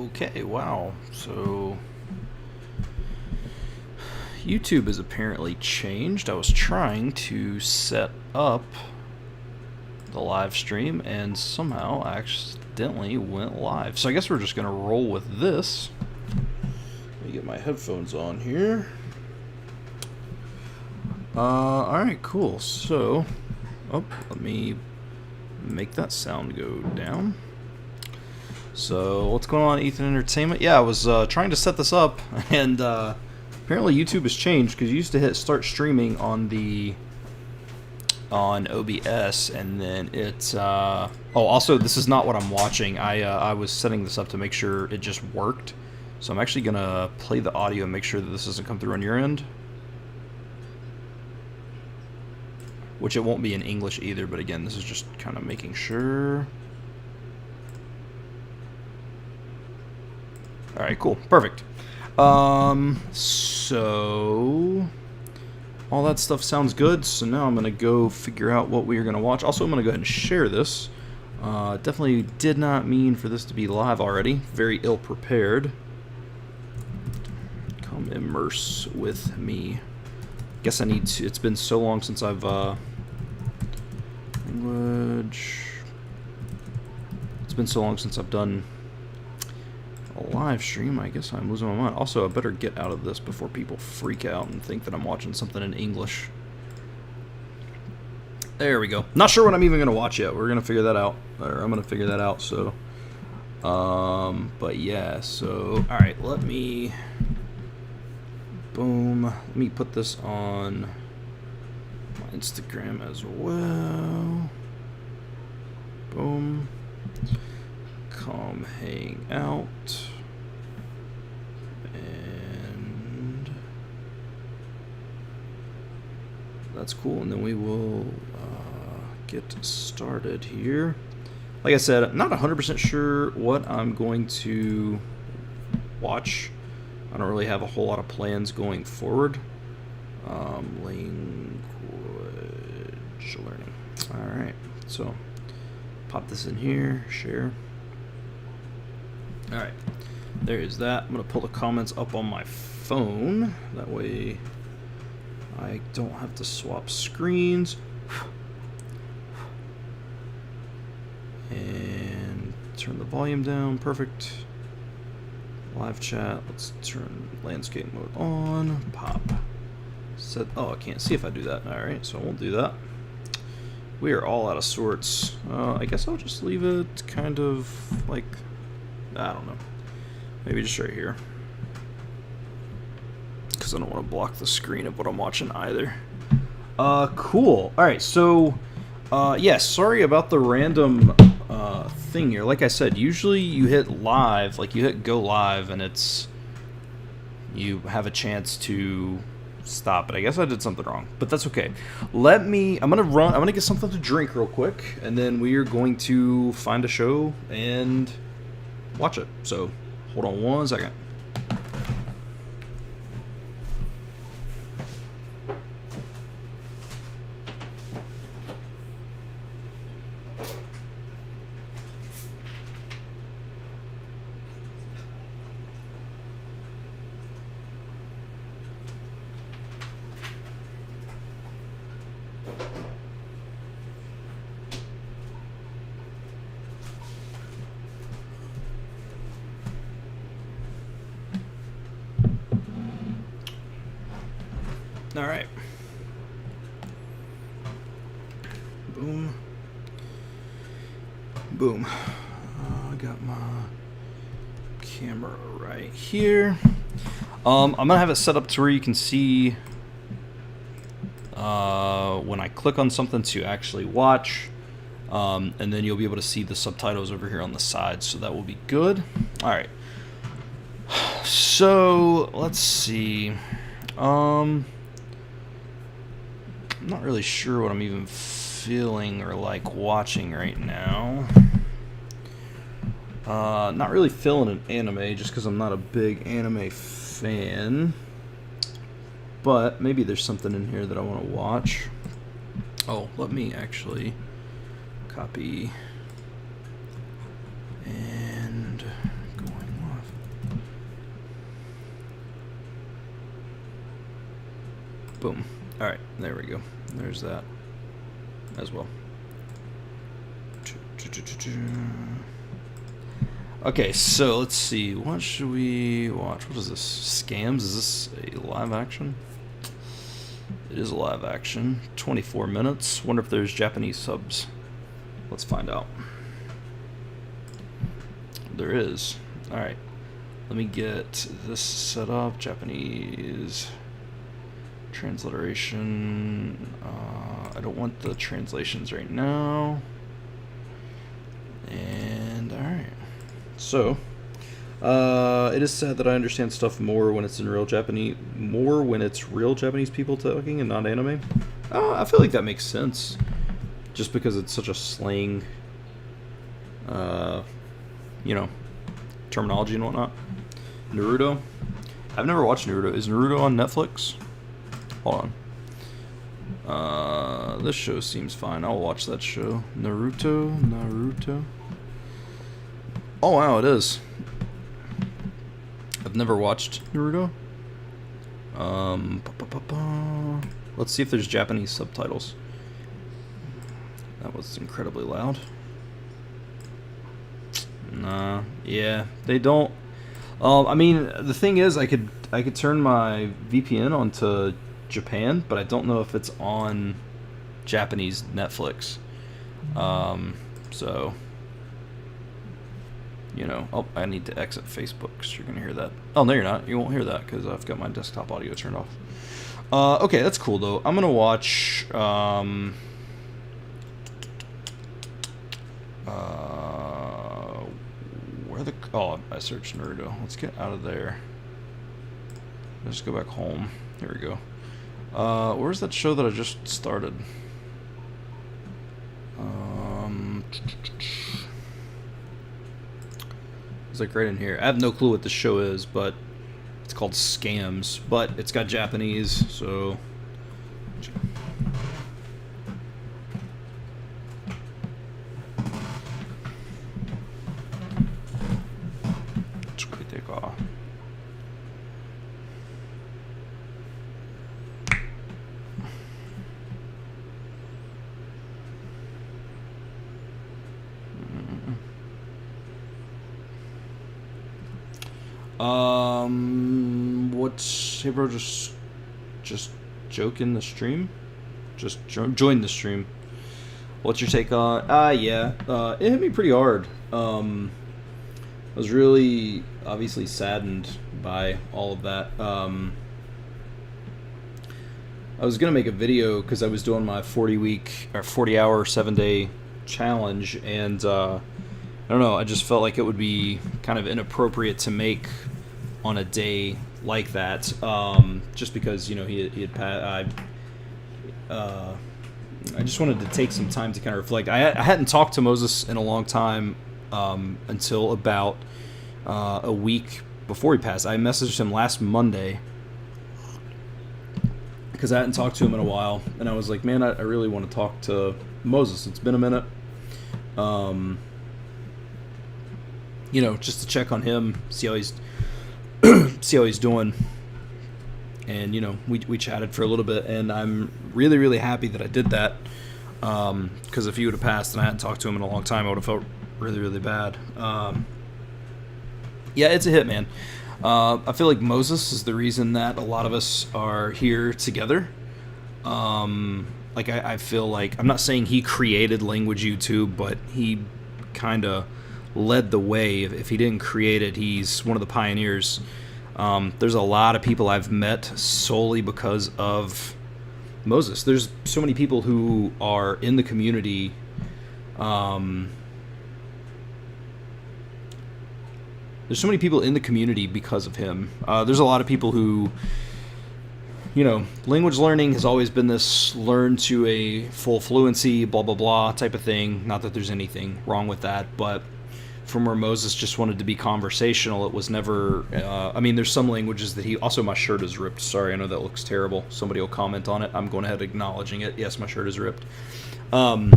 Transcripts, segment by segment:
Okay, wow. So YouTube has apparently changed. I was trying to set up the live stream and somehow accidentally went live. So I guess we're just going to roll with this. Let me get my headphones on here. Alright, cool. So, let me make that sound go down. So, what's going on, Ethan Entertainment? Yeah, I was trying to set this up, and apparently YouTube has changed, because you used to hit start streaming on OBS, and then it's oh, also, this is not what I'm watching. I was setting this up to make sure it just worked. So I'm actually gonna play the audio and make sure that this doesn't come through on your end. Which it won't be in English either, but again, this is just kind of making sure. Alright, cool. Perfect. So all that stuff sounds good, so now I'm going to go figure out what we are going to watch. Also, I'm going to go ahead and share this. Definitely did not mean for this to be live already. Very ill-prepared. Come immerse with me. Guess I need to... It's been so long since I've... Language... It's been so long since I've done a live stream. I guess I'm losing my mind. Also, I better get out of this before people freak out and think that I'm watching something in English. There we go. Not sure what I'm even going to watch yet. We're going to figure that out. Or I'm going to figure that out, so... but yeah, so... Alright, let me... Boom. Let me put this on my Instagram as well. Boom. Come hang out. And that's cool. And then we will get started here. Like I said, not 100% sure what I'm going to watch. I don't really have a whole lot of plans going forward. Language learning. Alright, so pop this in here, share. Alright, there is that. I'm going to pull the comments up on my phone. That way I don't have to swap screens. And turn the volume down. Perfect. Live chat. Let's turn landscape mode on. Pop. Set. Oh, I can't see if I do that. Alright, so I won't do that. We are all out of sorts. I guess I'll just leave it kind of like, I don't know. Maybe just right here. Because I don't want to block the screen of what I'm watching either. Cool. Alright, so, yeah, sorry about the random thing here. Like I said, usually you hit live, like you hit go live, and you have a chance to stop it. I guess I did something wrong, but that's okay. I'm gonna get something to drink real quick, and then we are going to find a show and watch it. So hold on one second. All right. Boom. Boom. I got my camera right here. I'm gonna have it set up to where you can see when I click on something to actually watch, and then you'll be able to see the subtitles over here on the side, so that will be good. All right. So let's see. I'm not really sure what I'm even feeling or like watching right now. Not really feeling an anime just because I'm not a big anime fan. But maybe there's something in here that I want to watch. Oh, let me actually copy and going Boom. All right, there we go. There's that as well. Okay, so let's see. What should we watch? What is this? Scams? Is this a live action? It is a live action. 24 minutes. Wonder if there's Japanese subs. Let's find out. There is. Alright. Let me get this set up. Japanese transliteration. I don't want the translations right now. And alright. So, it is sad that I understand stuff more when it's in real Japanese, more when it's real Japanese people talking and not anime. I feel like that makes sense, just because it's such a slang, you know, terminology and whatnot. Naruto. I've never watched Naruto. Is Naruto on Netflix? Hold on. This show seems fine. I'll watch that show. Naruto. Oh wow, it is. I've never watched Naruto. Let's see if there's Japanese subtitles. That was incredibly loud. Nah, yeah, they don't. I mean, the thing is, I could turn my VPN onto Japan, but I don't know if it's on Japanese Netflix. So. You know, oh, I need to exit Facebook because you're going to hear that. Oh, no, you're not. You won't hear that because I've got my desktop audio turned off. Okay, that's cool, though. I'm going to watch... where the... Oh, I searched Naruto. Let's get out of there. Let's go back home. Here we go. Where's that show that I just started? It's like right in here. I have no clue what the show is, but it's called Scams. But it's got Japanese, so... What's... Hey bro, just joke in the stream? Just join the stream. What's your take on... yeah. It hit me pretty hard. I was really, obviously saddened by all of that. I was gonna make a video because I was doing my 40-week, or 40-hour, 7-day challenge, and, I don't know, I just felt like it would be kind of inappropriate to make on a day like that, just because, you know, he had I just wanted to take some time to kind of reflect. I hadn't talked to Moses in a long time, until about a week before he passed. I messaged him last Monday because I hadn't talked to him in a while, and I was like, man, I really want to talk to Moses. It's been a minute. You know, just to check on him, see how he's doing. And, you know, we chatted for a little bit, and I'm really, really happy that I did that. Because if he would have passed and I hadn't talked to him in a long time, I would have felt really, really bad. Yeah, it's a hit, man. I feel like Moses is the reason that a lot of us are here together. Like, I feel like, I'm not saying he created Language YouTube, but he kind of led the way. If he didn't create it, he's one of the pioneers. There's a lot of people I've met solely because of Moses. There's so many people who are in the community. There's so many people in the community because of him. There's a lot of people who, you know, language learning has always been this learn to a full fluency, blah, blah, blah type of thing. Not that there's anything wrong with that, but from where Moses just wanted to be conversational, it was never, I mean, there's some languages that he, also my shirt is ripped. Sorry, I know that looks terrible. Somebody will comment on it. I'm going ahead acknowledging it. Yes, my shirt is ripped. But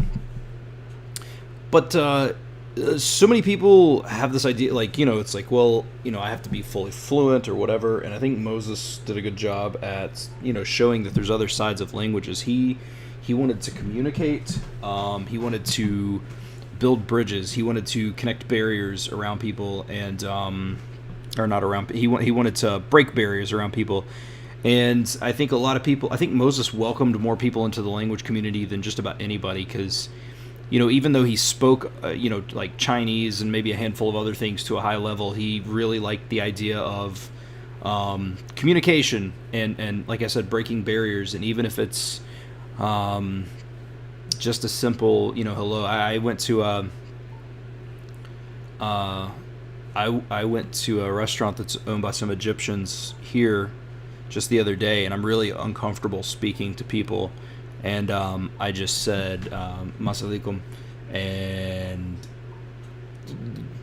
so many people have this idea, like, it's like, well, I have to be fully fluent or whatever, and I think Moses did a good job at, showing that there's other sides of languages. He wanted to communicate. He wanted to build bridges. He wanted to connect barriers around people, and or not around. He wanted to break barriers around people. And I think a lot of people. I think Moses welcomed more people into the language community than just about anybody, because even though he spoke, like Chinese and maybe a handful of other things to a high level, he really liked the idea of communication and, like I said, breaking barriers. And even if it's just a simple, hello. I went to I went to a restaurant that's owned by some Egyptians here just the other day, and I'm really uncomfortable speaking to people. And I just said, Masalikum, and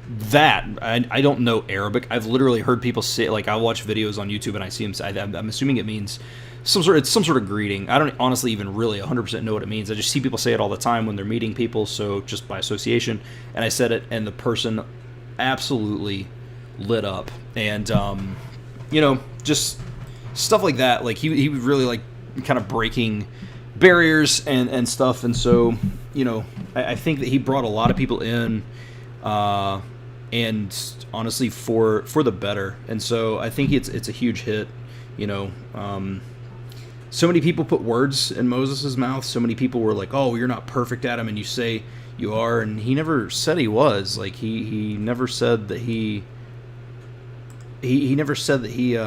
that, I don't know Arabic. I've literally heard people say, like, I watch videos on YouTube and I see them say, I'm assuming it means some sort of greeting. I don't honestly even really 100% know what it means. I just see people say it all the time when they're meeting people, so just by association. And I said it, and the person absolutely lit up. And, just stuff like that. Like, he would really like kind of breaking barriers and stuff, and so I think that he brought a lot of people in, and honestly for the better. And so I think it's a huge hit. So many people put words in Moses's mouth. So many people were like, "Oh, you're not perfect at him," and you say you are, and he never said he was. Like he never said that he never said that he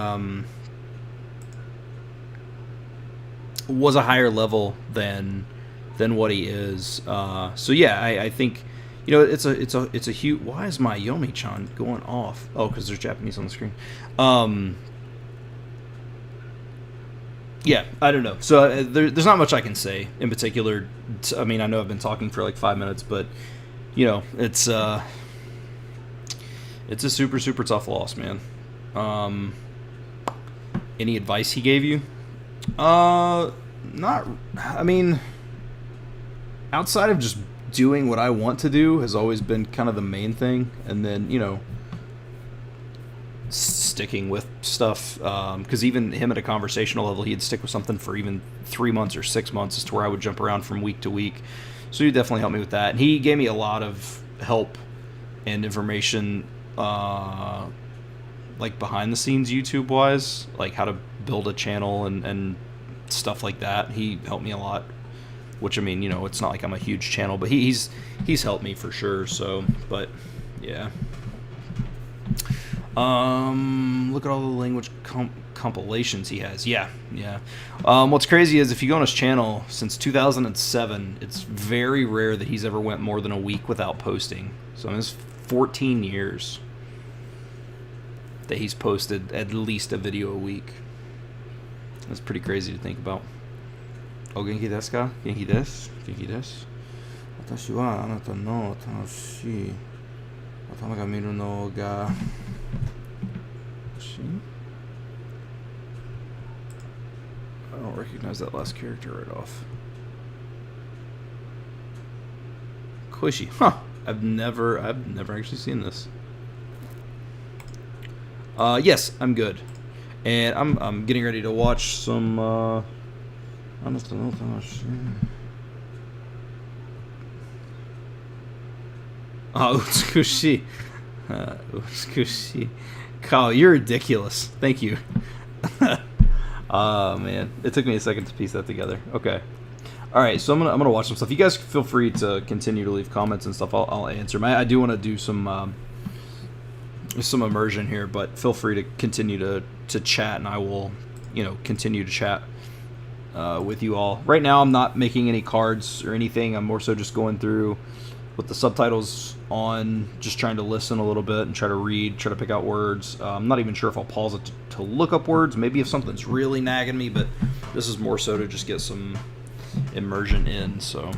was a higher level than what he is. So yeah, I think it's a huge. Why is my Yomi-chan going off? Oh, because there's Japanese on the screen. Yeah, I don't know. So there's not much I can say in particular. I mean, I know I've been talking for like 5 minutes, but it's a super super tough loss, man. Any advice he gave you? Not. I mean, outside of just doing what I want to do has always been kind of the main thing, and then sticking with stuff. Because even him at a conversational level, he'd stick with something for even 3 months or 6 months, as to where I would jump around from week to week. So he definitely helped me with that, and he gave me a lot of help and information, like behind the scenes YouTube wise, like how to build a channel and stuff like that. He helped me a lot, which, I mean, it's not like I'm a huge channel, but he's helped me for sure. So, but yeah. Look at all the language compilations he has. Yeah. What's crazy is, if you go on his channel since 2007, it's very rare that he's ever went more than a week without posting. So in his 14 years that he's posted at least a video a week. That's pretty crazy to think about. Oh, genki desu ka? Genki desu? Genki desu? Watashi wa anata no tanoshii atama ga miru no ga... I don't recognize that last character right off. Koishi. Huh. I've never actually seen this. Yes, I'm good. And I'm getting ready to watch some Oh, Utsukushi. Utsukushi. Kyle, you're ridiculous. Thank you. Oh man, it took me a second to piece that together. Okay. All right, so I'm gonna watch some stuff. You guys feel free to continue to leave comments and stuff. I'll answer them. I do want to do some immersion here, but feel free to continue to chat, and I will continue to chat with you all. Right now, I'm not making any cards or anything. I'm more so just going through with the subtitles on, just trying to listen a little bit and try to read, try to pick out words. I'm not even sure if I'll pause it to look up words, maybe if something's really nagging me, but this is more so to just get some immersion in, so...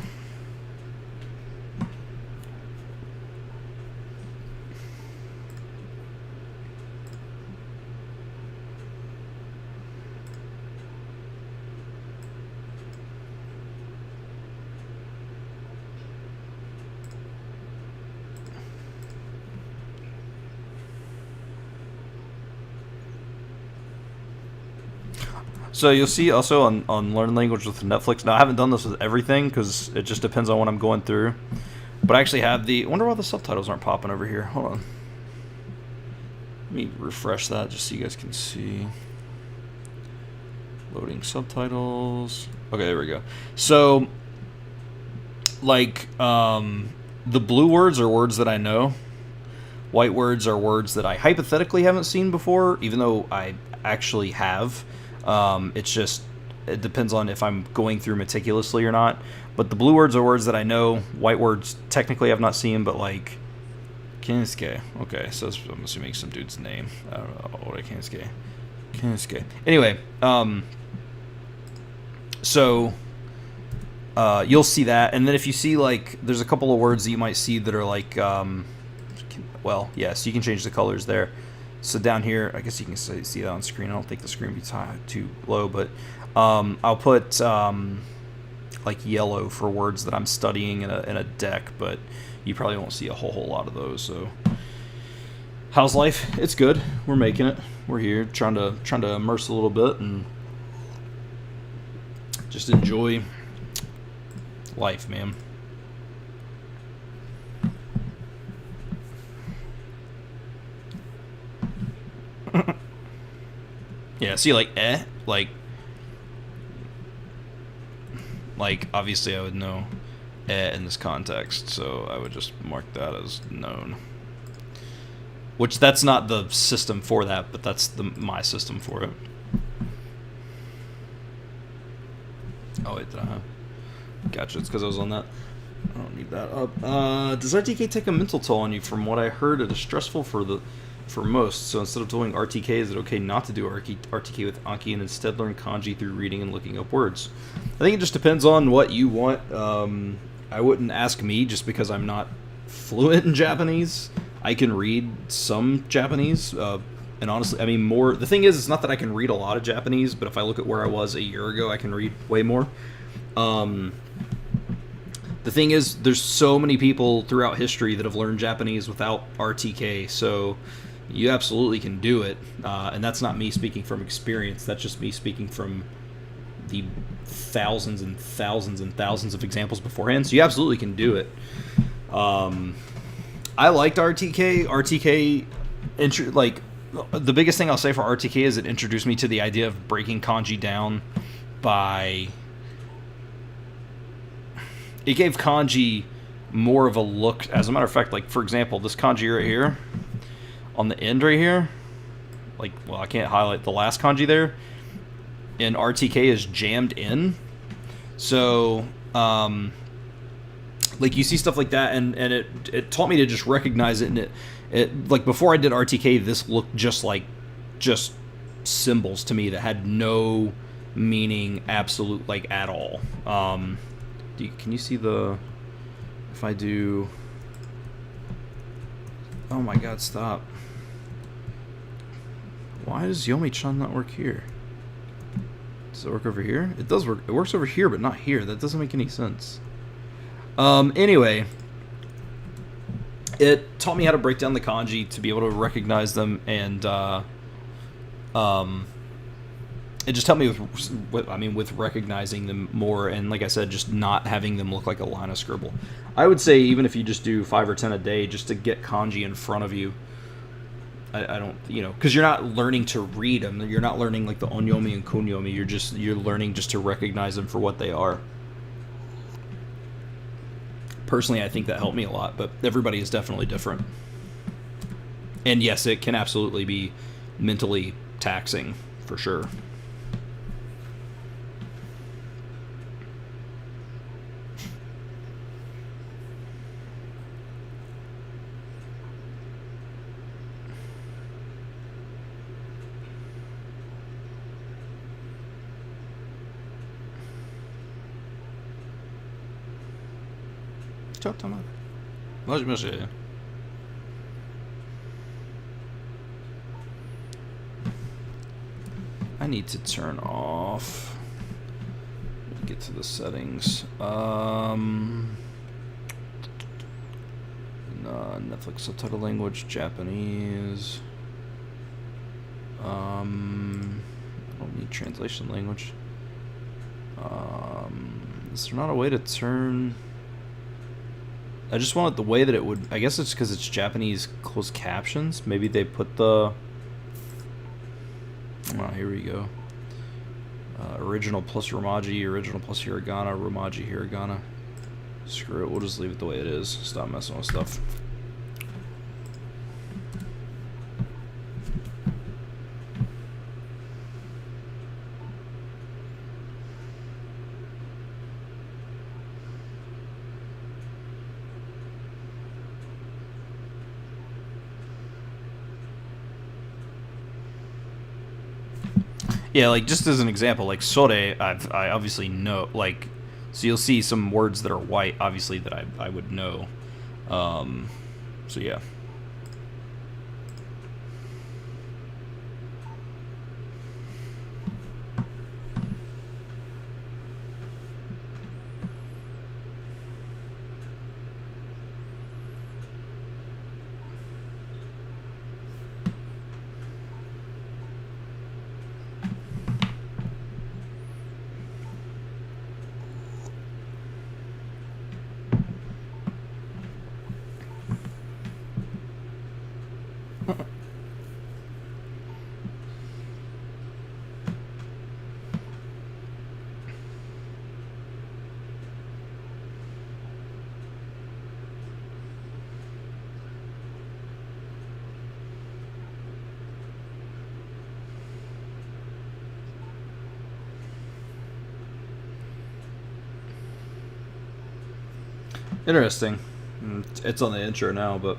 So you'll see also on Learn Language with Netflix. Now I haven't done this with everything because it just depends on what I'm going through. But I actually have the. I wonder why the subtitles aren't popping over here. Hold on. Let me refresh that just so you guys can see. Loading subtitles. Okay, there we go. So, like, the blue words are words that I know. White words are words that I hypothetically haven't seen before, even though I actually have. It depends on if I'm going through meticulously or not. But the blue words are words that I know. White words technically I've not seen, but like Kinsuke. Okay, so I'm assuming some dude's name. I don't know what Kinsuke. Kinsuke. Anyway, so you'll see that, and then if you see like there's a couple of words that you might see that are like well, yes, you can change the colors there. So down here, I guess you can see that on screen. I don't think the screen will be too low, but I'll put like yellow for words that I'm studying in a deck, but you probably won't see a whole lot of those. So how's life? It's good. We're making it. We're here trying to immerse a little bit and just enjoy life, man. Yeah, see, like, like, obviously I would know in this context, so I would just mark that as known. Which, that's not the system for that, but that's my system for it. Oh, wait, did I have? Gotcha, it's because I was on that. I don't need that up. Does RTK take a mental toll on you? From what I heard, it is stressful for most, so instead of doing RTK, is it okay not to do RTK with Anki and instead learn kanji through reading and looking up words? I think it just depends on what you want. I wouldn't ask me just because I'm not fluent in Japanese. I can read some Japanese, and honestly, I mean, more. The thing is, it's not that I can read a lot of Japanese, but if I look at where I was a year ago, I can read way more. The thing is, there's so many people throughout history that have learned Japanese without RTK, so you absolutely can do it, and that's not me speaking from experience. That's just me speaking from the thousands and thousands and thousands of examples beforehand. So you absolutely can do it. I liked RTK. RTK, like, the biggest thing I'll say for RTK is it introduced me to the idea of breaking kanji down by... It gave kanji more of a look. As a matter of fact, like, for example, this kanji right here, on the end right here, like, well, I can't highlight the last kanji there, and RTK is jammed in. So, like, you see stuff like that, and it taught me to just recognize it, and it like, before I did RTK, this looked just like symbols to me that had no meaning, absolute, like, at all. Can you see the... If I do... Oh my god, stop. Why does Yomi-chan not work here? Does it work over here? It does work. It works over here, but not here. That doesn't make any sense. Anyway, it taught me how to break down the kanji to be able to recognize them, and it just helped me with recognizing them more, and like I said, just not having them look like a line of scribble. I would say even if you just do 5 or 10 a day, just to get kanji in front of you. I don't, because you're not learning to read them. You're not learning like the onyomi and kunyomi. You're learning just to recognize them for what they are. Personally, I think that helped me a lot, but everybody is definitely different. And yes, it can absolutely be mentally taxing, for sure. I need to turn off. Get to the settings. Netflix subtitle language, Japanese. I don't Need translation language. Is there not a way to turn... I just want it the way that it would... I guess it's because it's Japanese closed captions. Maybe they put the... Oh, here we go. Original plus Romaji, original plus hiragana, Romaji, hiragana. Screw it, we'll just leave it the way it is. Stop messing with stuff. Yeah, like, just as an example, like, sore, I obviously know, like, so you'll see some words that are white, obviously, that I would know. So, yeah. Interesting. It's on the intro now, but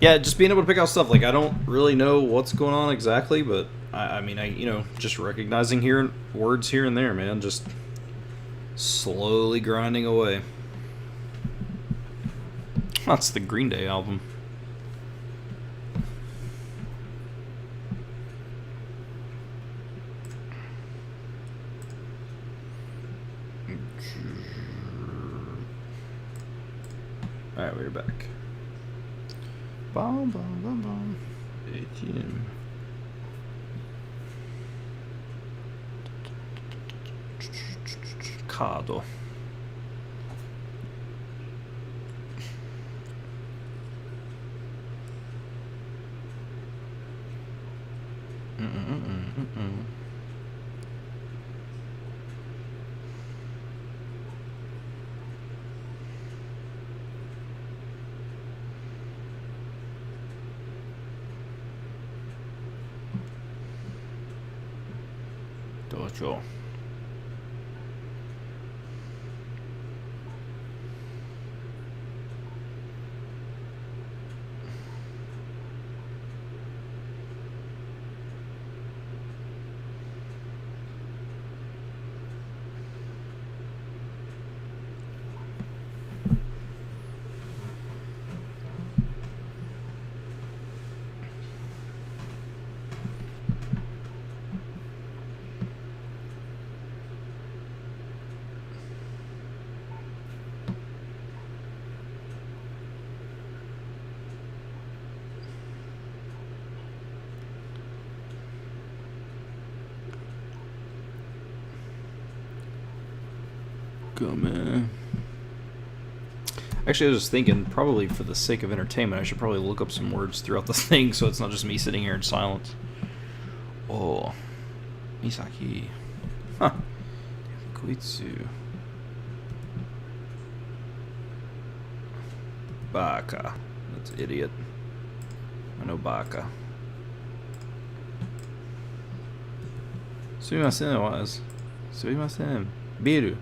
yeah, just being able to pick out stuff. Like, I don't really know what's going on exactly, but I mean, you know, just recognizing words here and there, man. Just slowly grinding away. That's the Green Day album. Alright, we're back. Bom, bom, bom, bom. 18. Cado. Dojo. Man. Actually, I was just thinking, probably for the sake of entertainment, I should probably look up some words throughout the thing so it's not just me sitting here in silence. Oh. Misaki. Huh. Koitsu. Baka. That's idiot. I know Baka. Sumimasen was. Sumimasen. Biru.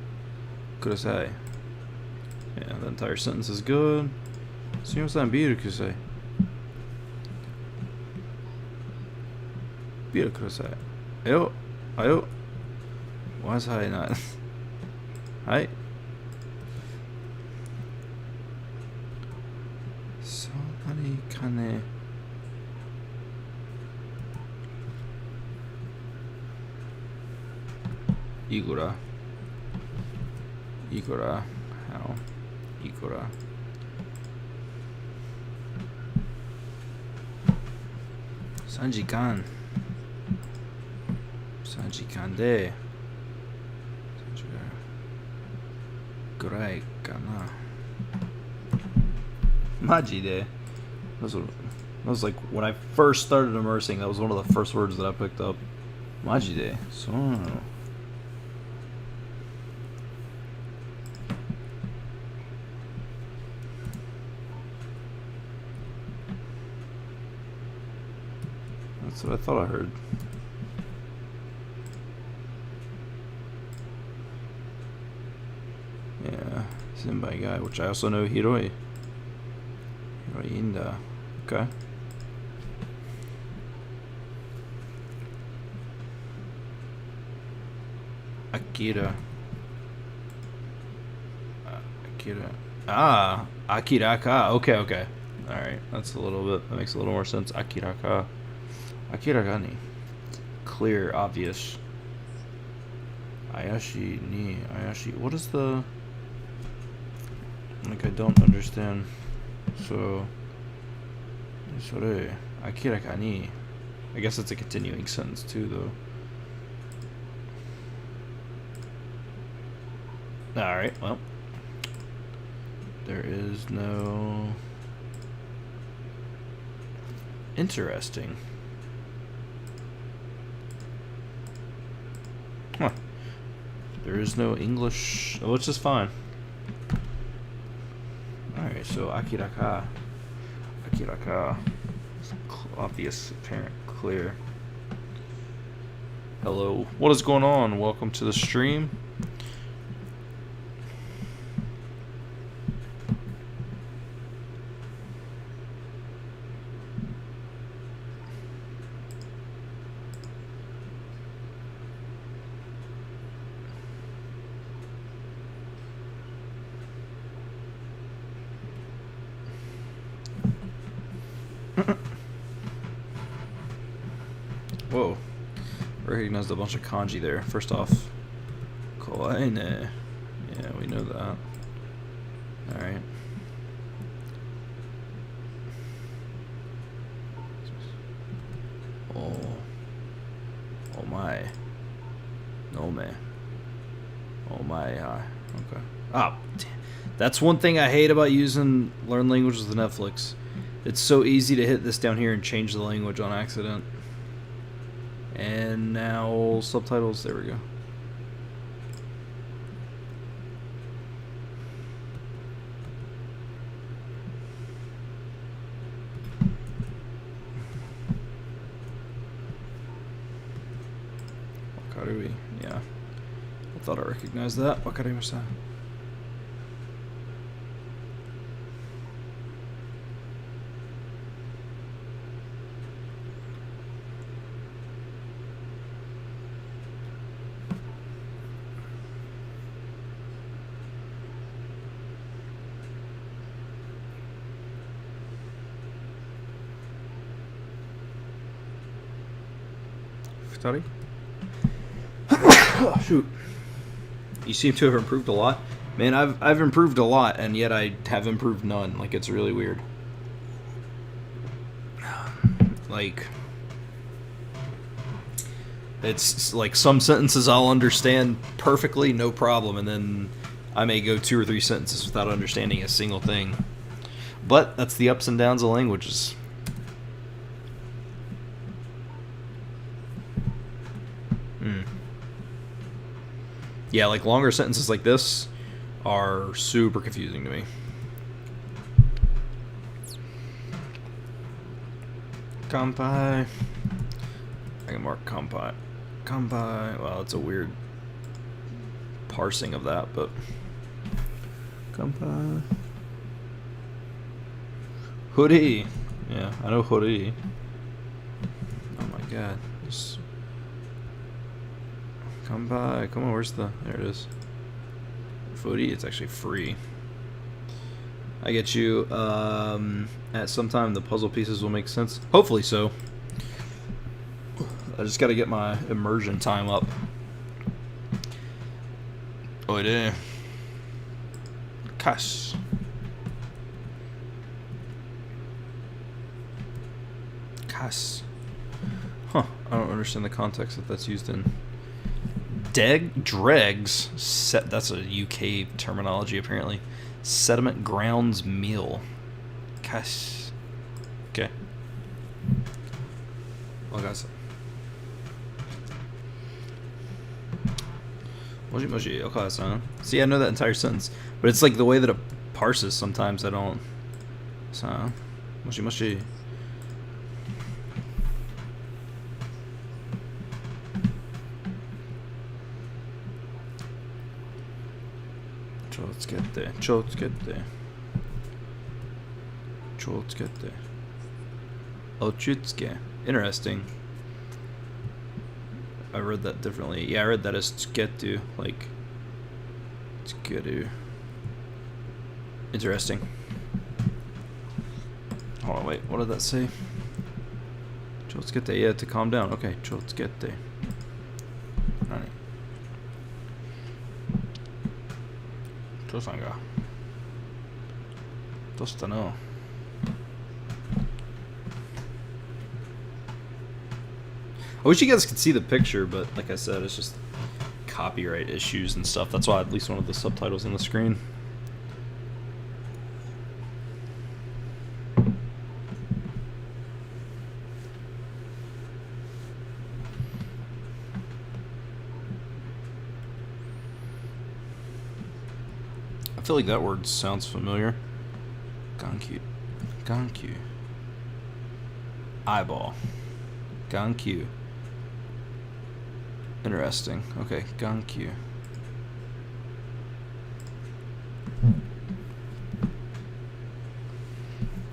Kudasai. Yeah, the entire sentence is good. Sumimasen biru kudasai. Biru kudasai. Ayo. Ayo. Why is I not? Hi. So many kane. Igora. Igora. How? Igora. Sanjikan. 3時間でぐらいかな。マジで that was like when I first started immersing, that was one of the first words that I picked up. マジでそうなの。That's what I thought I heard. Yeah, Senpai guy, which I also know Hiroi. Hiroinda. Okay. Akira. Akira. Ah, Akiraka. Okay, okay. Alright, that makes a little more sense. Akiraka. Akiragani. Clear, obvious. Ayashi ni. Ayashi. What is the... Like, I don't understand. So... Sore. Akirakani. I guess it's a continuing sentence, too, though. Alright, well. There is no... Interesting. Huh. There is no English, which is fine. Alright, so Akiraka. Akiraka. It's obvious, apparent, clear. Hello. What is going on? Welcome to the stream. Whoa. Recognized a bunch of kanji there. First off, kawaii ne. Yeah, we know that. Alright. Oh. Oh my. No me. Oh my. Okay. Ah, that's one thing I hate about using Learn Languages with Netflix. It's so easy to hit this down here and change the language on accident. And now subtitles, there we go. Wakarui, yeah. I thought I recognized that. Wakarimashita. Oh, shoot. You seem to have improved a lot. Man, I've improved a lot, and yet I have improved none. Like, it's really weird. Like, it's like some sentences I'll understand perfectly, no problem, and then I may go 2 or 3 sentences without understanding a single thing. But that's the ups and downs of languages. Yeah, like longer sentences like this are super confusing to me. Kampai. I can mark kampai. Kampai. Well, it's a weird parsing of that, but kampai. Hoodie. Yeah, I know hoodie. Oh my god. Just come by. Come on, where's the... There it is. Footy, it's actually free. I get you. At some time, the puzzle pieces will make sense. Hopefully so. I just gotta get my immersion time up. Oide. Cash. Cash. Huh. I don't understand the context that that's used in. Dregs. That's a UK terminology, apparently. Sediment grounds meal. Gosh. Okay. Well, guys. Moji moji, okay-san. See, I know that entire sentence, but it's like the way that it parses sometimes I don't. So, moshi moshi. Chotsukete, chotsukete. Chotsukete. Ochutsuke. Interesting. I read that differently. Yeah, I read that as tsuketu, like tsukeru. Interesting. Hold on, wait, what did that say? Chotsukete, yeah, to calm down. Okay, chotsukete. Alright. Chosan ga. Dosta no. I wish you guys could see the picture, but like I said, it's just copyright issues and stuff. That's why at least one of the subtitles on the screen. I feel like that word sounds familiar. Gankyu. Gankyu. Eyeball. Gankyu. Interesting. Okay, Gankyu.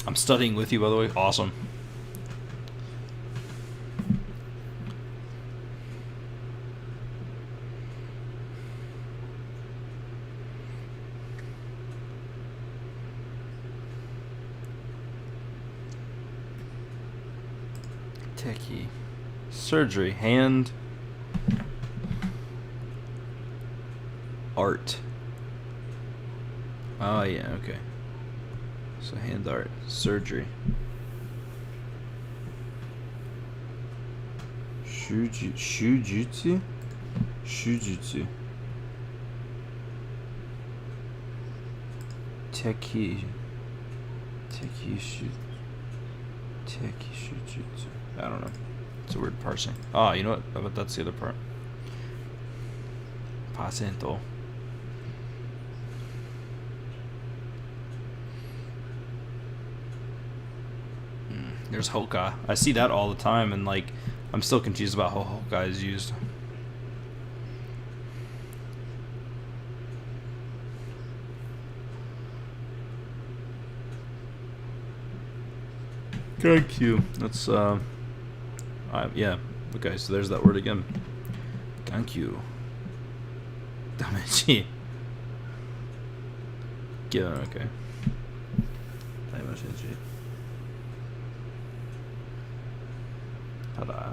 I'm studying with you, by the way. Awesome. Techie. Surgery. Hand. Art. Oh yeah, okay. So hand art. Surgery. Shujutsu? Shujutsu. Teki shujutsu. I don't know. It's a weird parsing. Ah, you know what? I bet that's the other part. Pasento. There's Hoka. I see that all the time, and like, I'm still confused about how Hoka is used. Gankyu. That's yeah. Okay, so there's that word again. Gankyu. Dameji. Yeah. Okay. Dameji. Ta-da.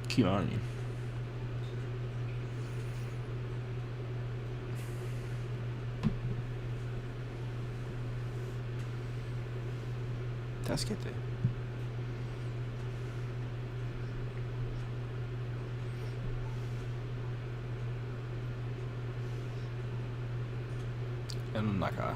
Kimani. Tasukete. And Naka.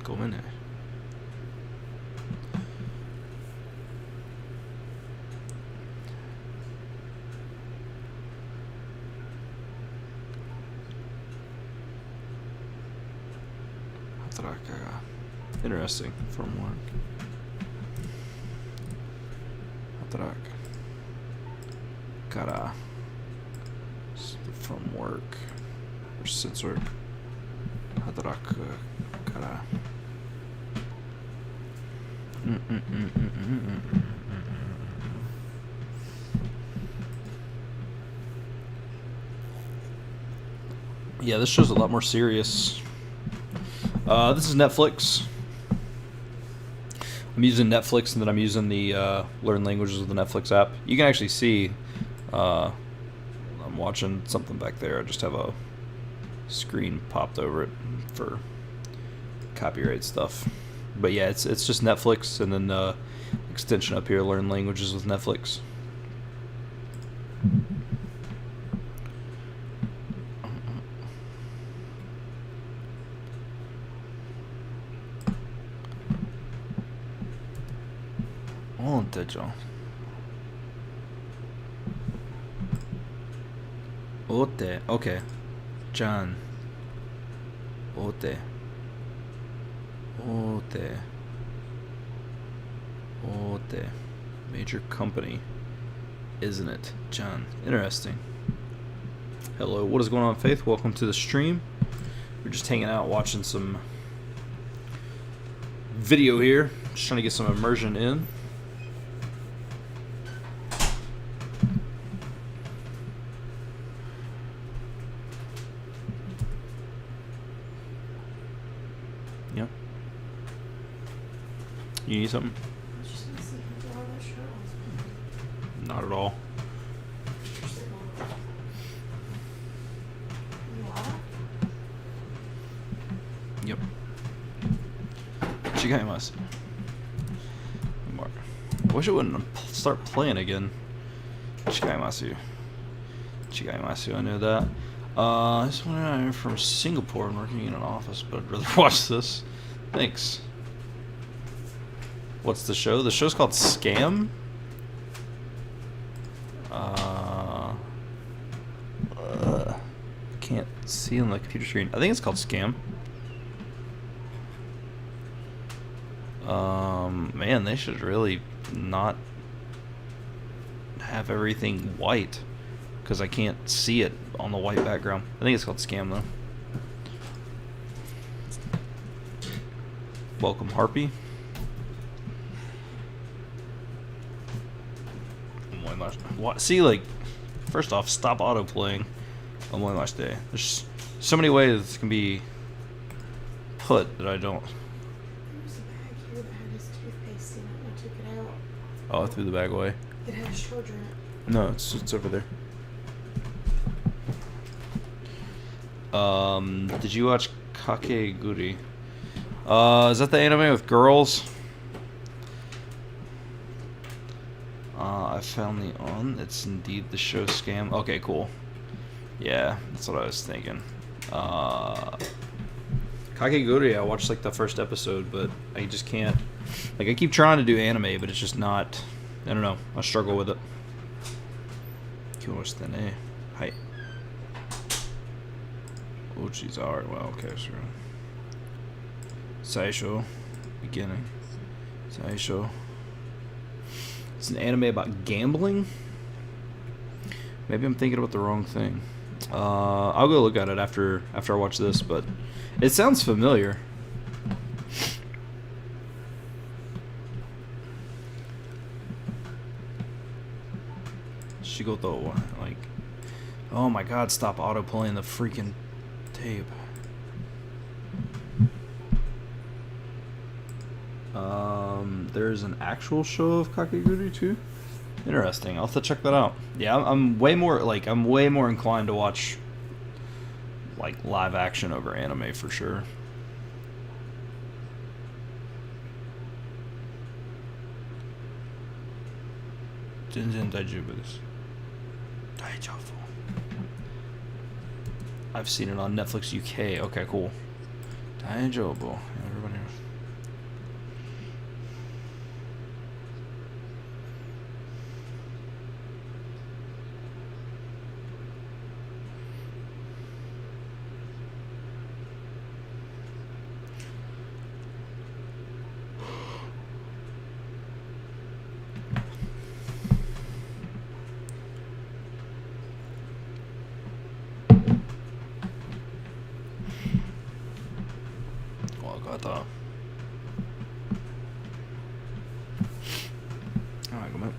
Go in there. Hataraka ga Interesting. From work.働く. Kara. From work. Or sensor. Hataraku. Kara. Yeah, this show's a lot more serious. This is Netflix. I'm using Netflix, and then I'm using the Learn Languages with the Netflix app. You can actually see I'm watching something back there. I just have a screen popped over it for copyright stuff. But yeah, it's just Netflix, and then extension up here, Learn Languages with Netflix. Ote. Okay. John. Ote. Major company, isn't it, John? Interesting. Hello, what is going on, Faith? Welcome to the stream. We're just hanging out, watching some video here. Just trying to get some immersion in. Yep. You need something? Not at all. Yep. Chigaimasu. I wish it wouldn't start playing again. Chigaimasu. I knew that. I just wondering, I'm from Singapore and working in an office, but I'd rather watch this. Thanks. What's the show? The show's called Scam? Can't see on the computer screen. I think it's called Scam. Man, they should really not have everything white, because I can't see it on the white background. I think it's called Scam, though. Welcome, Harpy. What? See, like, first off, stop auto-playing. There's so many ways this can be put that I don't. There's a bag here that had his toothpaste in it, and I took it out. Oh, I threw the bag away. It had his charger in it. No, it's over there. Did you watch Kakeguri? Is that the anime with girls? I found the on. It's indeed the show Scam. Okay, cool. Yeah, that's what I was thinking. Kakeguri, I watched like the first episode, but I just can't. Like, I keep trying to do anime, but it's just not. I don't know. I struggle with it. Hi. Uchi's art. Well, okay, sure. Saisho. Beginning. Saisho. It's an anime about gambling? Maybe I'm thinking about the wrong thing. I'll go look at it after I watch this, but it sounds familiar. Shigoto, like, oh my god, stop auto-playing the freaking tape. There's an actual show of Kakeguri too? Interesting. I'll have to check that out. Yeah, I'm way more inclined to watch like live action over anime for sure. I've seen it on Netflix UK. Okay, cool. Everybody. Kata. Ah, go back.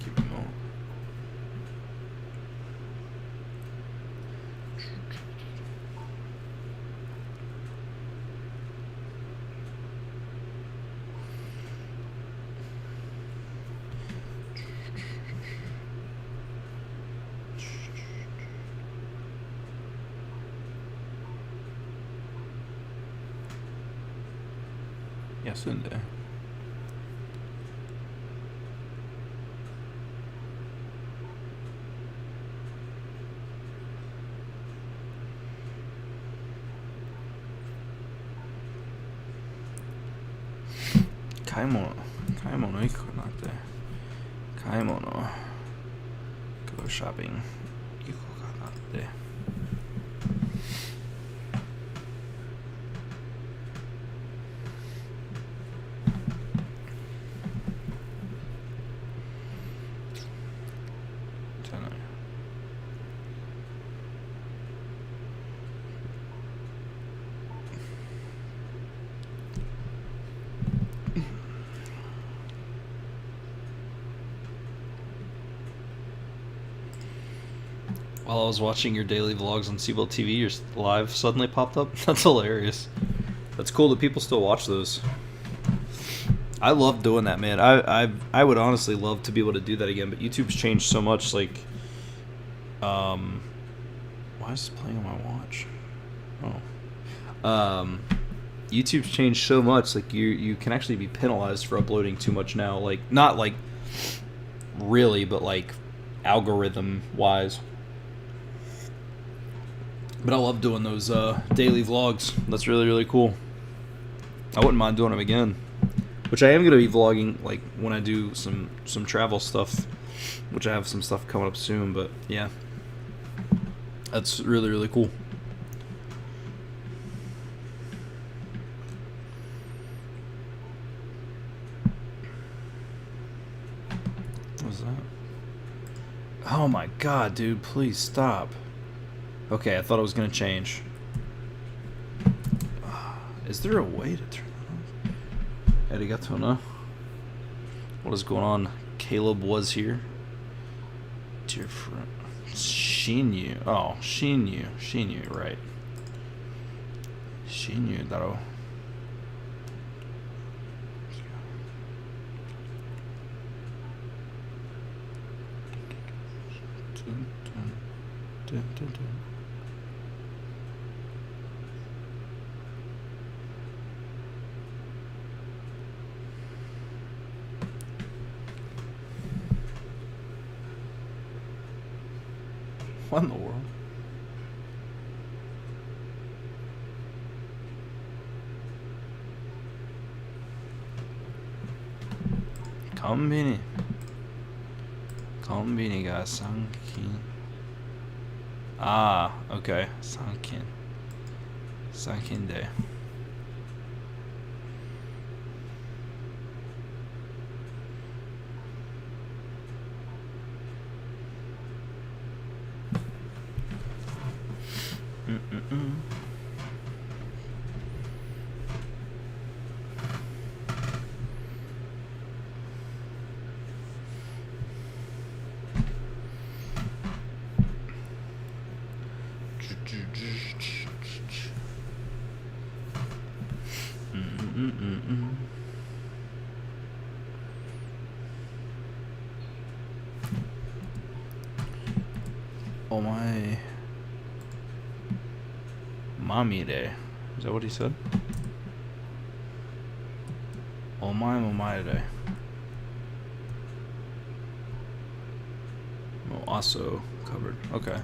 Keep it going. Yes, in there. Kaimono. Kaimono 行くかなって。Kaimono. Go shopping. 行こうかなって。じゃない。While I was watching your daily vlogs on Seabolt TV, your live suddenly popped up. That's hilarious. That's cool that people still watch those. I love doing that, man. I would honestly love to be able to do that again, but YouTube's changed so much. Like, why is this playing on my watch? Oh, YouTube's changed so much. Like, you can actually be penalized for uploading too much now. Like, not like really, but like algorithm wise. But I love doing those daily vlogs. That's really, really cool. I wouldn't mind doing them again. Which I am going to be vlogging like when I do some travel stuff. Which I have some stuff coming up soon. But yeah. That's really, really cool. What was that? Oh my god, dude. Please stop. Okay, I thought it was going to change. Is there a way to turn that on? Arigato na. What is going on? Caleb was here. Dear friend. Shinyu. Oh, Shinyu. Shinyu, right. Shinyu daro. Dun, dun, dun, dun, dun. What in the world? Konbini. Konbini ga sankin. Ah, okay. Sankin. Sankin de. Oh my. Mommy day. Is that what he said? Oh my day. Oh, also covered. Okay.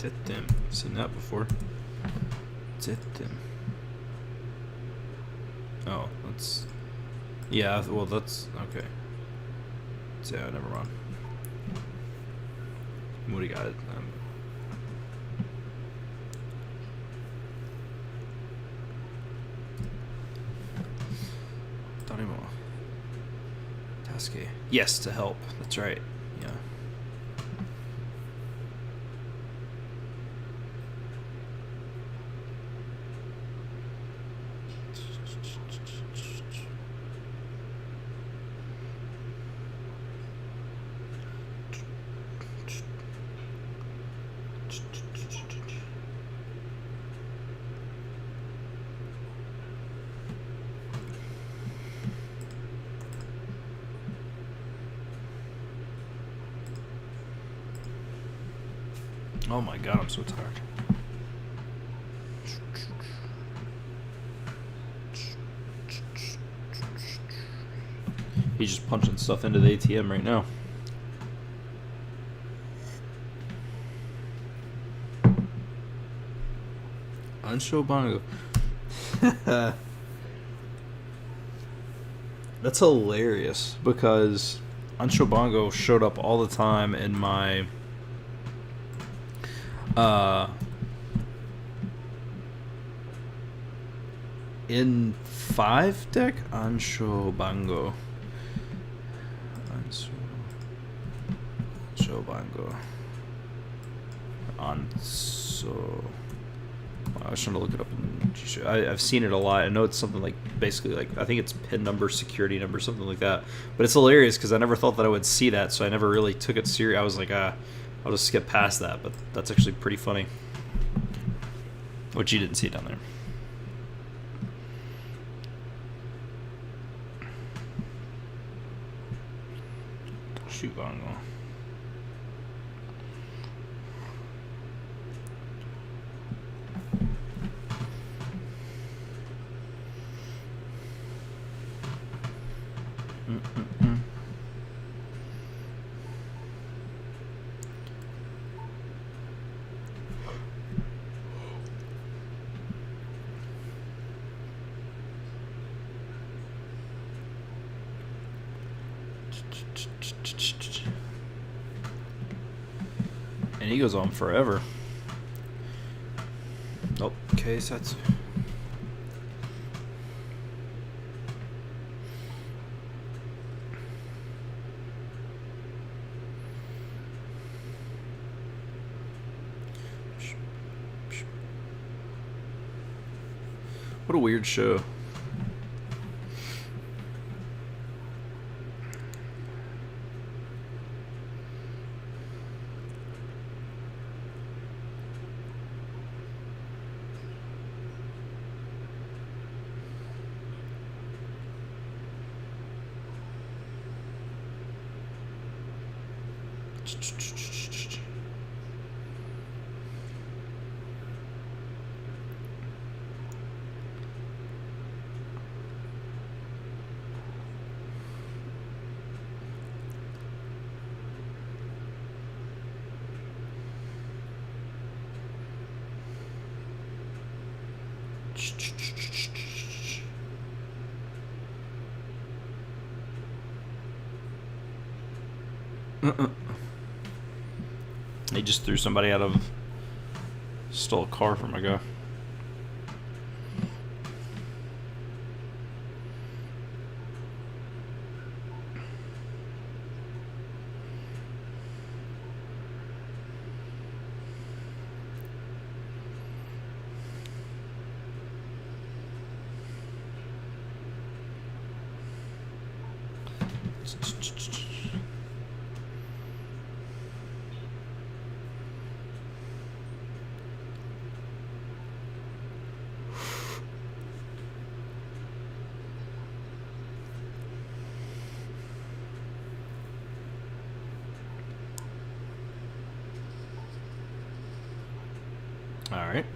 Tettem. Seen that before. Tettem. Oh, that's... Yeah, well, that's... Okay. So, yeah, never mind. What do you got? Darimo. Taske. Yes, to help. That's right. Yeah. Oh my god, I'm so tired. He's just punching stuff into the ATM right now. Unshow Bongo. That's hilarious because Unshow Bongo showed up all the time in my in 5 deck. Unshow Bongo. Unshow Bongo. Anso. I was trying to look it up. I've seen it a lot. I know it's something like basically like I think it's pin number, security number, something like that. But it's hilarious because I never thought that I would see that, so I never really took it serious. I was like, I'll just skip past that. But that's actually pretty funny. Which you didn't see down there. Shoot, Bongo. And he goes on forever. Oh, okay, so that's... What a weird show. He just threw somebody out of... Stole a car from a guy. All right.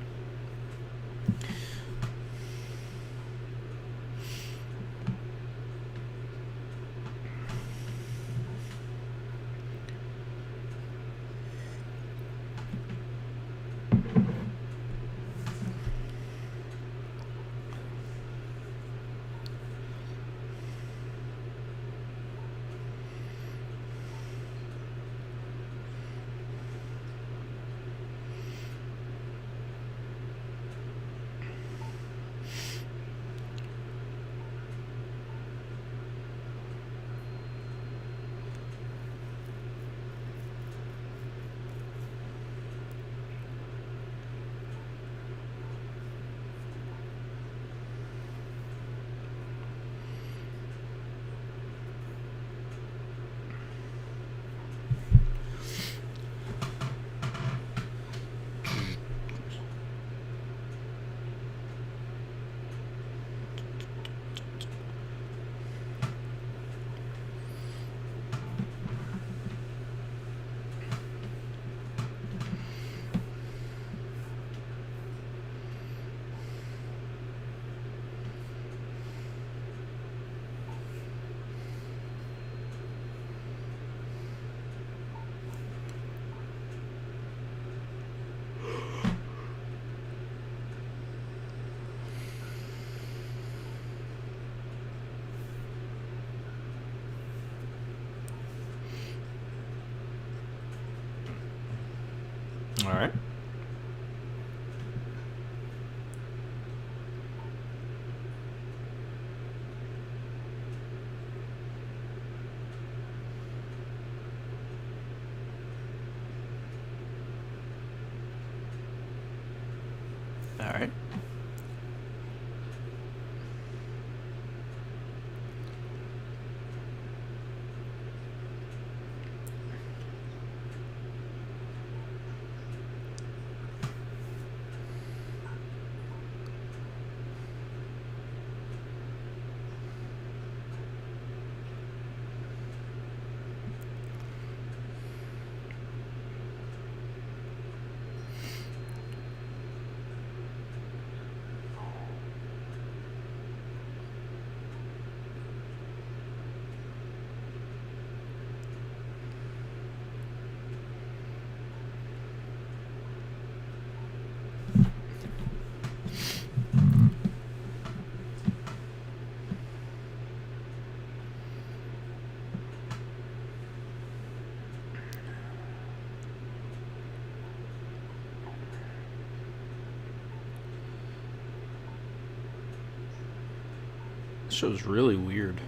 This show's really weird.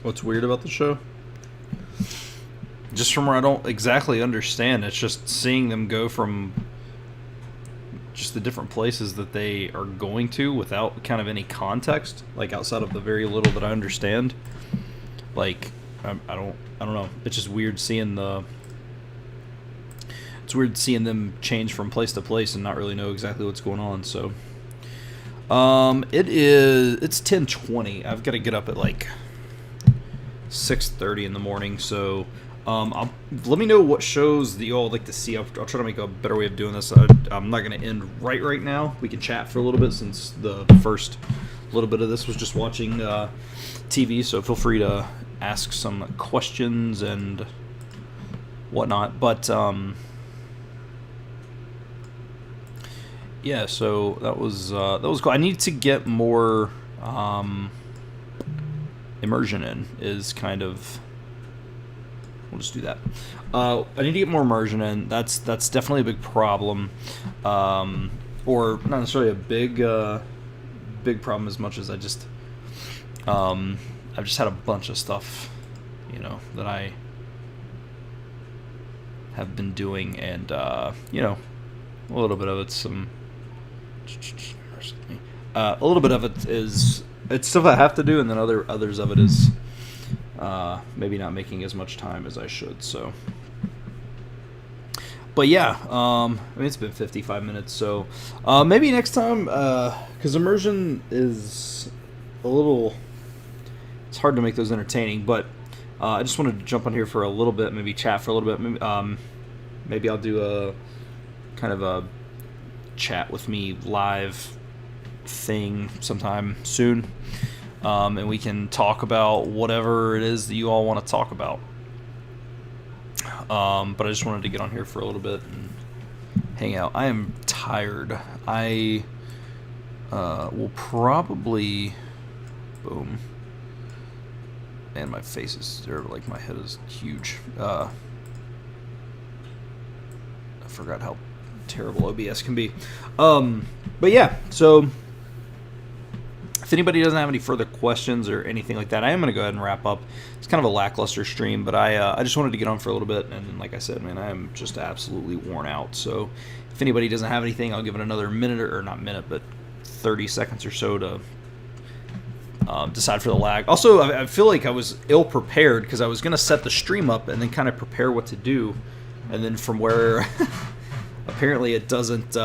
What's weird about the show? Just from where I don't exactly understand, it's just seeing them go from just the different places that they are going to without kind of any context, like outside of the very little that I understand. Like, I don't know. It's just weird seeing it's weird seeing them change from place to place and not really know exactly what's going on. So, it's 10:20. I've got to get up at like 6:30 in the morning. So, let me know what shows that you all like to see. I'll try to make a better way of doing this. I'm not going to end right now. We can chat for a little bit since the first little bit of this was just watching TV. So feel free to ask some questions and whatnot. But yeah, so that was cool. I need to get more immersion in. Is kind of. We'll just do that. I need to get more immersion in. That's definitely a big problem, or not necessarily a big problem as much as I've just had a bunch of stuff, that I have been doing, and a little bit of it's a little bit of it is it's stuff I have to do, and then others of it is. Maybe not making as much time as I should, so. But yeah, it's been 55 minutes, so maybe next time, because Immersion is a little, it's hard to make those entertaining, but I just wanted to jump on here for a little bit, maybe chat for a little bit. Maybe I'll do a kind of a chat with me live thing sometime soon. And we can talk about whatever it is that you all want to talk about. But I just wanted to get on here for a little bit and hang out. I am tired. I will probably... Boom. And my face is... Like, my head is huge. I forgot how terrible OBS can be. But yeah, so... If anybody doesn't have any further questions or anything like that, I am going to go ahead and wrap up. It's kind of a lackluster stream, but I just wanted to get on for a little bit, and like I said, man, I am just absolutely worn out. So if anybody doesn't have anything, I'll give it another minute, or not minute, but 30 seconds or so to decide for the lag. Also, I feel like I was ill-prepared because I was going to set the stream up and then kind of prepare what to do, and then from where apparently it doesn't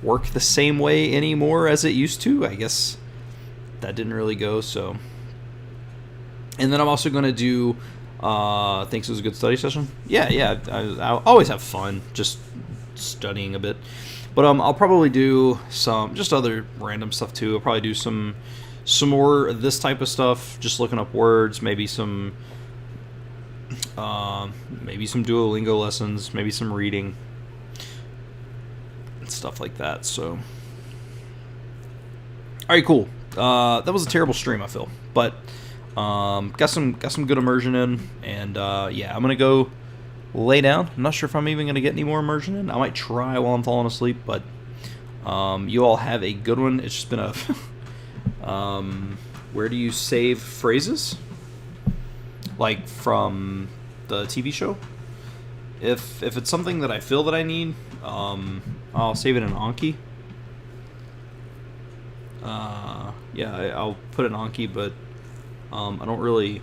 work the same way anymore as it used to, I guess that didn't really go. So, and then I'm also going to do thinks it was a good study session. Yeah, I always have fun just studying a bit, but I'll probably do some just other random stuff too. I'll probably do some more of this type of stuff, just looking up words, maybe some Duolingo lessons, maybe some reading, stuff like that. So, all right, cool. That was a terrible stream, I feel, but got some good immersion in, and yeah, I'm gonna go lay down. I'm not sure if I'm even gonna get any more immersion in. I might try while I'm falling asleep, but you all have a good one. It's just been a where do you save phrases, like from the TV show? If it's something that I feel that I need, I'll save it in Anki. Yeah, I'll put it in Anki, but I don't really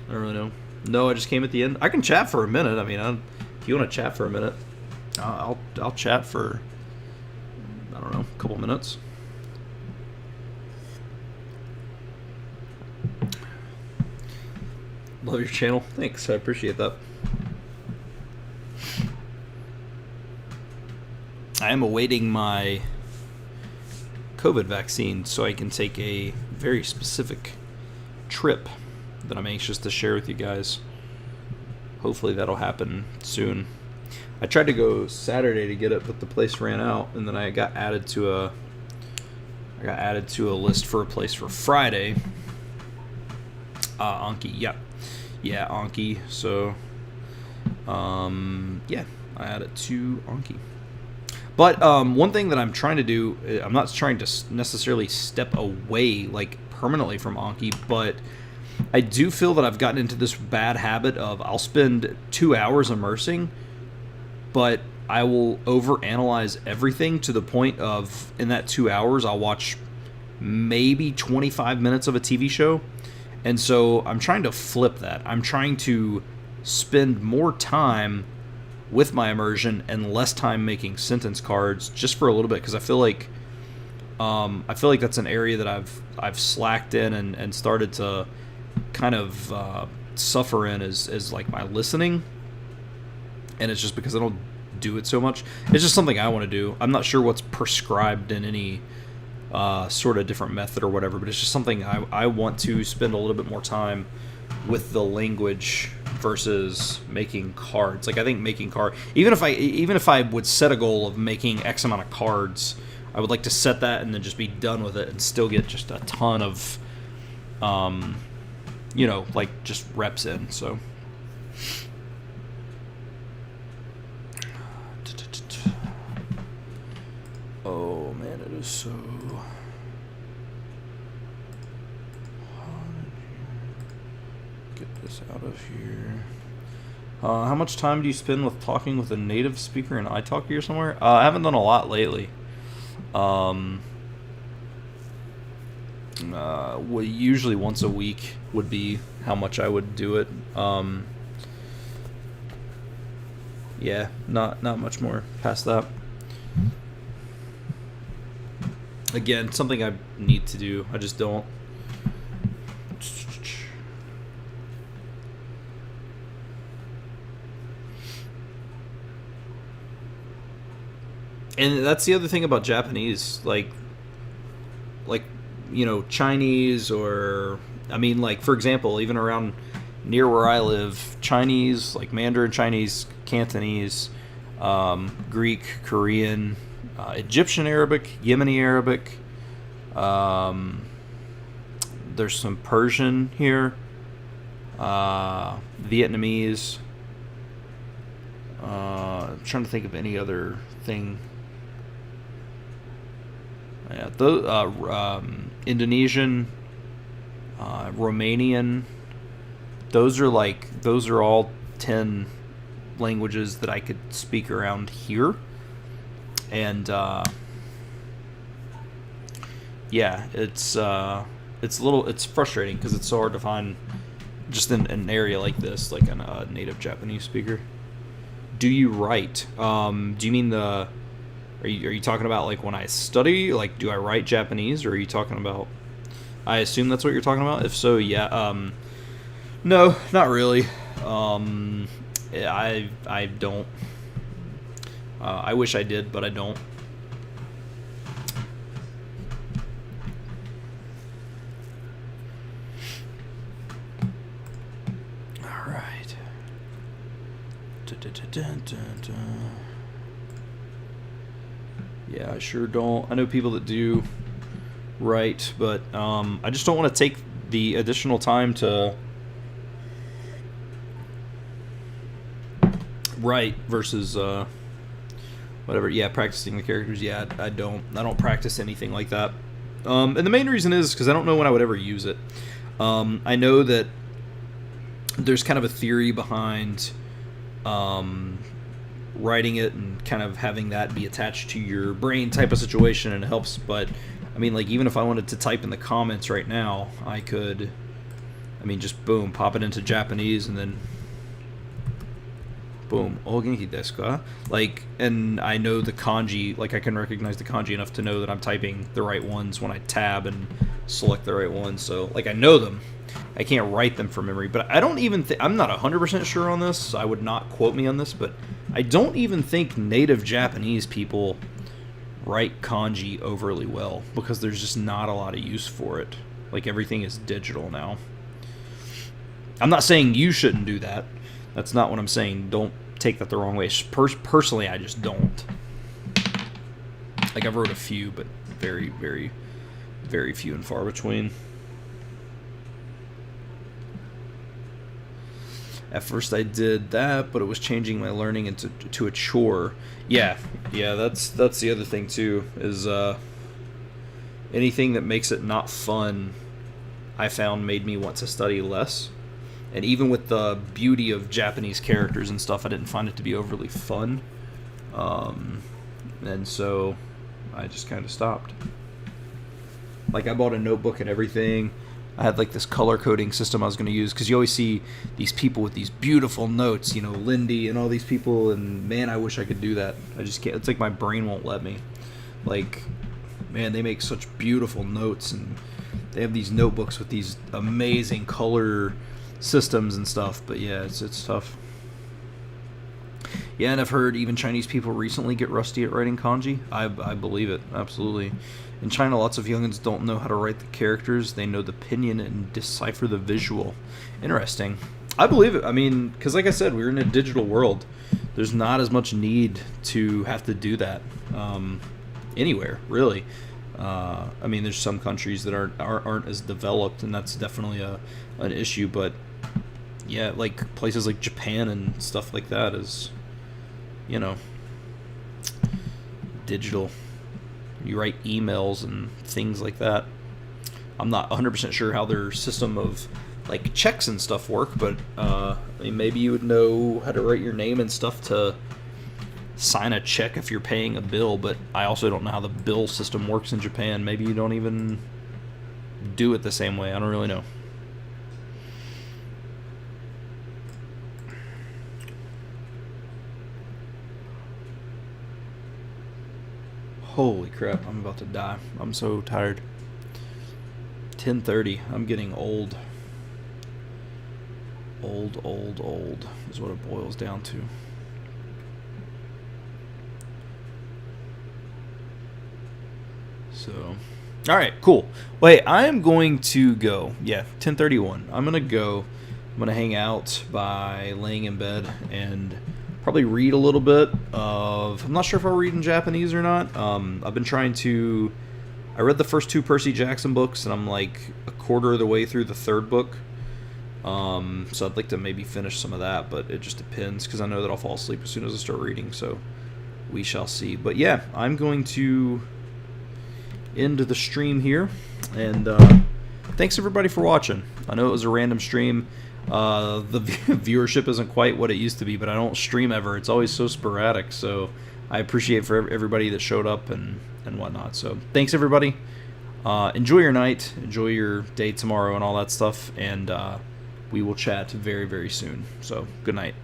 know. No, I just came at the end. I can chat for a minute. I mean, if you want to chat for a minute, I'll chat for, I don't know, a couple minutes. Love your channel. Thanks. I appreciate that. I am awaiting my COVID vaccine so I can take a very specific trip that I'm anxious to share with you guys. Hopefully that'll happen soon. I tried to go Saturday to get it, but the place ran out, and then I got added to a list for a place for Friday. Anki, yeah, Anki. So, yeah, I added to Anki. But one thing that I'm trying to do, I'm not trying to necessarily step away like permanently from Anki, but I do feel that I've gotten into this bad habit of I'll spend 2 hours immersing, but I will overanalyze everything to the point of in that 2 hours I'll watch maybe 25 minutes of a TV show. And so I'm trying to flip that. I'm trying to spend more time with my immersion and less time making sentence cards just for a little bit, because I feel like that's an area that I've slacked in and started to kind of suffer in is like my listening, and it's just because I don't do it so much. It's just something I want to do. I'm not sure what's prescribed in any sort of different method or whatever, but it's just something I want to spend a little bit more time with the language versus making cards. Like I think making even if I would set a goal of making X amount of cards, I would like to set that and then just be done with it and still get just a ton of like just reps in. So oh man, it is so get this out of here. How much time do you spend with talking with a native speaker in italki or somewhere? I haven't done a lot lately. Well, usually once a week would be how much I would do it. Yeah, not much more past that. Again, something I need to do. I just don't. And that's the other thing about Japanese, like Chinese, or I mean, like for example, even around near where I live, Chinese, like Mandarin Chinese, Cantonese, Greek, Korean, Egyptian Arabic, Yemeni Arabic. There's some Persian here, Vietnamese. I'm trying to think of any other thing. Yeah, Indonesian, Romanian. Those are all 10 languages that I could speak around here, and yeah, it's frustrating because it's so hard to find just in an area like this, like a native Japanese speaker. Do you write? Do you mean Are you talking about like when I study? Like, do I write Japanese, or are you talking about? I assume that's what you're talking about. If so, yeah. No, not really. I don't. I wish I did, but I don't. All right. Yeah, I sure don't. I know people that do write, but I just don't want to take the additional time to write versus whatever. Yeah, practicing the characters. Yeah, I don't practice anything like that. And the main reason is because I don't know when I would ever use it. I know that there's kind of a theory behind writing it and kind of having that be attached to your brain type of situation, and it helps. But I mean, like, even if I wanted to type in the comments right now, I could I mean, just boom, pop it into Japanese, and then boom, o genki desu ka? Like, and I know the kanji, like I can recognize the kanji enough to know that I'm typing the right ones when I tab and select the right ones. So, like, I know them. I can't write them from memory, but I don't even think, I'm not 100% sure on this, so I would not quote me on this, but I don't even think native Japanese people write kanji overly well, because there's just not a lot of use for it. Like, everything is digital now. I'm not saying you shouldn't do that. That's not what I'm saying. Don't take that the wrong way. Personally, I just don't. Like, I've wrote a few, but very, very, very few and far between. At first I did that, but it was changing my learning into a chore. Yeah, that's the other thing too, is anything that makes it not fun, I found made me want to study less. And even with the beauty of Japanese characters and stuff, I didn't find it to be overly fun. And so I just kind of stopped. Like, I bought a notebook and everything. I had like this color coding system I was going to use, because you always see these people with these beautiful notes, you know, Lindy and all these people, and man, I wish I could do that. I just can't. It's like my brain won't let me. Like, man, they make such beautiful notes, and they have these notebooks with these amazing color systems and stuff, but yeah, it's tough. Yeah, and I've heard even Chinese people recently get rusty at writing kanji. I believe it, absolutely. In China, lots of youngins don't know how to write the characters. They know the pinyin and decipher the visual. Interesting. I believe it. I mean, because like I said, we're in a digital world. There's not as much need to have to do that anywhere, really. I mean, there's some countries that aren't as developed, and that's definitely an issue. But yeah, like places like Japan and stuff like that is, you know, digital. You write emails and things like that. I'm not 100% sure how their system of like checks and stuff work, but I mean, maybe you would know how to write your name and stuff to sign a check if you're paying a bill, but I also don't know how the bill system works in Japan. Maybe you don't even do it the same way. I don't really know. Holy crap, I'm about to die. I'm so tired. 10:30. I'm getting old. Old is what it boils down to. So, all right, cool. Wait, I am going to go. Yeah, 10:31. I'm going to go. I'm going to hang out by laying in bed and probably read a little bit of, I'm not sure if I'll read in Japanese or not. I've been trying to, I read the first 2 Percy Jackson books, and I'm like a quarter of the way through the 3rd book. So I'd like to maybe finish some of that, but it just depends, because I know that I'll fall asleep as soon as I start reading, so we shall see. But yeah, I'm going to end the stream here, and thanks everybody for watching. I know it was a random stream. The viewership isn't quite what it used to be, but I don't stream ever. It's always so sporadic, so I appreciate for everybody that showed up and whatnot. So thanks everybody. Enjoy your night, enjoy your day tomorrow and all that stuff, and we will chat very, very soon. So good night.